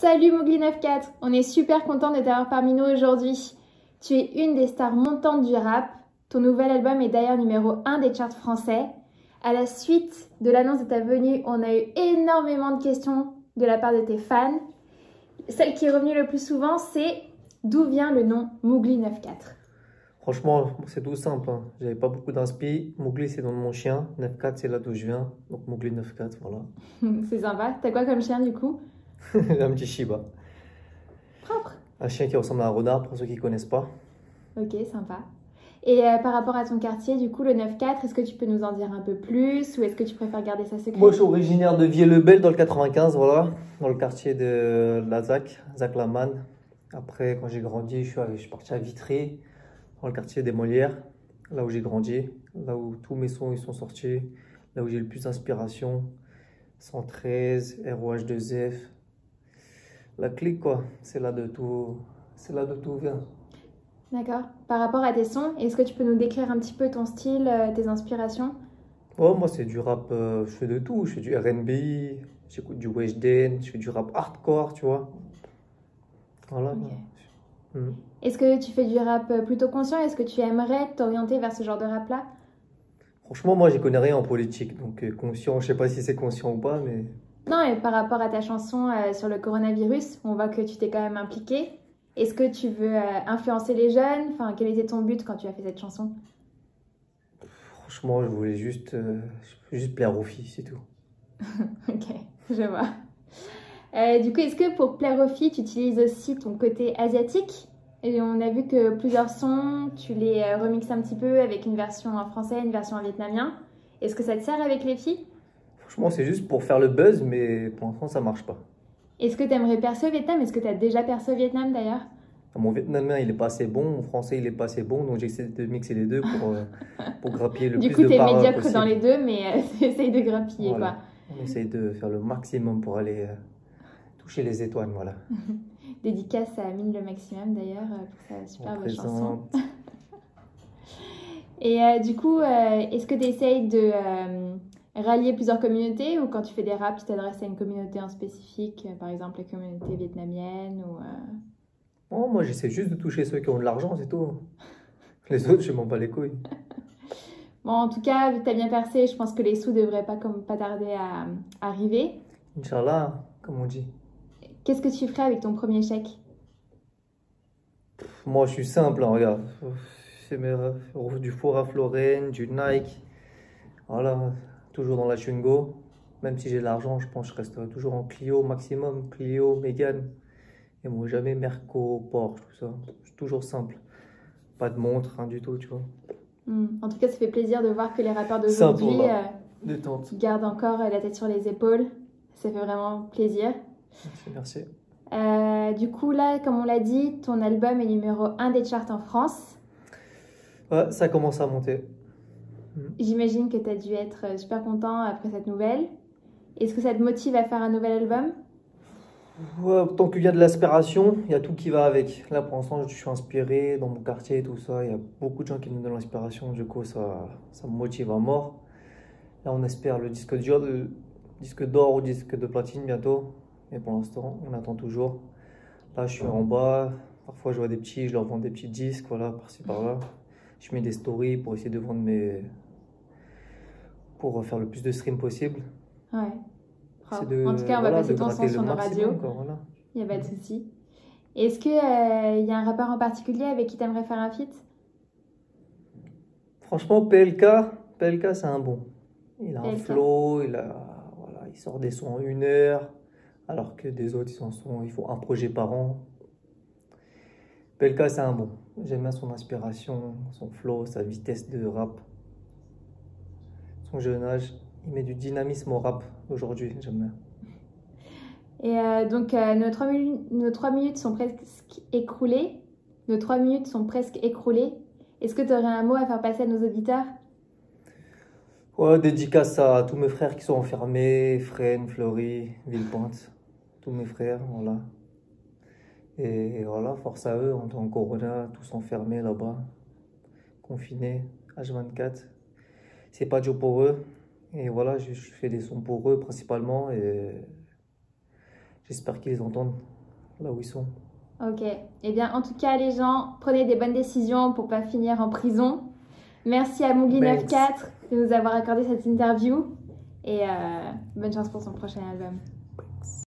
Salut Mowgli 94, on est super content de t'avoir parmi nous aujourd'hui. Tu es une des stars montantes du rap. Ton nouvel album est d'ailleurs numéro 1 des charts français. À la suite de l'annonce de ta venue, on a eu énormément de questions de la part de tes fans. Celle qui est revenue le plus souvent, c'est d'où vient le nom Mowgli 94? Franchement, c'est tout simple, hein. J'avais pas beaucoup d'inspi. Mowgli, c'est le nom de mon chien. 9-4, c'est là d'où je viens. Donc Mowgli 9-4, voilà. C'est sympa. T'as quoi comme chien du coup? J'ai un petit Shiba. Propre. Un chien qui ressemble à un renard, pour ceux qui connaissent pas. Ok, sympa. Et par rapport à ton quartier, du coup, le 9-4, est-ce que tu peux nous en dire un peu plus ou est-ce que tu préfères garder ça secret? Moi, je suis originaire de Vieux-le-Bel, dans le 95, voilà. Dans le quartier de la Zac Lamanne. Après, quand j'ai grandi, je suis parti à Vitry, dans le quartier des Molières, là où j'ai grandi, là où tous mes sons ils sont sortis, là où j'ai le plus d'inspiration. 113, ROH2F. La clique, quoi. C'est là de tout vient. D'accord. Par rapport à tes sons, est-ce que tu peux nous décrire un petit peu ton style, tes inspirations? Oh, moi, c'est du rap, je fais de tout. Je fais du R&B, j'écoute du Weshden, je fais du rap hardcore, tu vois. Voilà. Ok. Mm. Est-ce que tu fais du rap plutôt conscient? Est-ce que tu aimerais t'orienter vers ce genre de rap-là? Franchement, moi, j'y connais rien en politique. Donc, conscient, je sais pas si c'est conscient ou pas, mais Non, et par rapport à ta chanson sur le coronavirus, on voit que tu t'es quand même impliqué. Est-ce que tu veux influencer les jeunes? Enfin, quel était ton but quand tu as fait cette chanson? franchement, juste plaire aux filles, c'est tout. Ok, je vois. Du coup, est-ce que pour plaire aux filles, tu utilises aussi ton côté asiatique? Et on a vu que plusieurs sons, tu les remixes un petit peu avec une version en français, une version en vietnamien. Est-ce que ça te sert avec les filles? Franchement, c'est juste pour faire le buzz, mais pour l'instant, ça marche pas. Est-ce que tu aimerais percer au Vietnam? Est-ce que tu as déjà percé au Vietnam d'ailleurs? Mon vietnamien, il est pas assez bon, mon français, il est pas assez bon, donc j'essaie de mixer les deux pour grappiller le Du plus coup, de tu es parts médiocre dans possible. les deux, mais essaye de grappiller, quoi. Voilà. On essaye de faire le maximum pour aller toucher les étoiles, voilà. Dédicace à Mine le Maximum d'ailleurs pour sa On superbe chanson. présente. Et du coup, est-ce que tu essayes de rallier plusieurs communautés ou quand tu fais des raps, tu t'adresses à une communauté en spécifique, par exemple la communauté vietnamienne ou Oh, moi, j'essaie juste de toucher ceux qui ont de l'argent, c'est tout. Les autres, je m'en bats les couilles. Bon, en tout cas, vu que tu as bien percé, je pense que les sous devraient pas tarder à arriver. Inch'Allah, comme on dit. Qu'est-ce que tu ferais avec ton premier chèque? Moi, je suis simple, hein, regarde. C'est du Fora Floren, du Nike. Voilà, toujours dans la Chungo. Même si j'ai de l'argent, je pense que je resterai toujours en Clio maximum. Clio, Mégane. Et moi, jamais Merco, Porsche, tout ça. C'est toujours simple. Pas de montre, rien du tout, tu vois. En tout cas, ça fait plaisir de voir que les rappeurs Simple, d'aujourd'hui voilà. Détente. gardent encore la tête sur les épaules. Ça fait vraiment plaisir. Merci, merci. Du coup, là, comme on l'a dit, ton album est numéro 1 des charts en France. Ouais, ça commence à monter. J'imagine que tu as dû être super content après cette nouvelle. Est-ce que ça te motive à faire un nouvel album? Ouais, tant qu'il y a de l'aspiration, il y a tout qui va avec. Là, pour l'instant, je suis inspiré dans mon quartier et tout ça. Il y a beaucoup de gens qui nous donnent l'inspiration. Du coup, ça me motive à mort. Là, on espère le disque d'or ou disque de platine bientôt. Mais pour l'instant, on attend toujours. Là, je suis en bas. Parfois, je vois des petits, je leur vends des petits disques, voilà, par-ci, par-là. Je mets des stories pour essayer de vendre pour faire le plus de streams possible. Ouais. C'est Propre. En tout cas, on va voilà, de passer ton son gratter le sur nos radios. maximum, quoi, voilà. Il n'y a pas de souci. Est-ce qu'il y a un rappeur en particulier avec qui tu aimerais faire un feat? Franchement, PLK, c'est un bon. Il a un PLK. flow, voilà, il sort des sons en 1 heure, alors que des autres, il faut un projet par an. PLK, c'est un bon. J'aime bien son inspiration, son flow, sa vitesse de rap, son jeune âge. Il met du dynamisme au rap aujourd'hui, j'aime bien. Et donc, nos 3 minutes sont presque écroulées. Nos 3 minutes sont presque écroulées. Est-ce que tu aurais un mot à faire passer à nos auditeurs? Ouais, dédicace à tous mes frères qui sont enfermés, Fresnes, Fleury, Villepinte, tous mes frères, voilà. Et voilà, force à eux, en tant que Corona, tous enfermés là-bas, confinés, H24. C'est pas dur pour eux. Et voilà, je fais des sons pour eux principalement. Et j'espère qu'ils entendent là où ils sont. Ok. Eh bien, en tout cas, les gens, prenez des bonnes décisions pour pas finir en prison. Merci à Mowgli94 de nous avoir accordé cette interview et bonne chance pour son prochain album.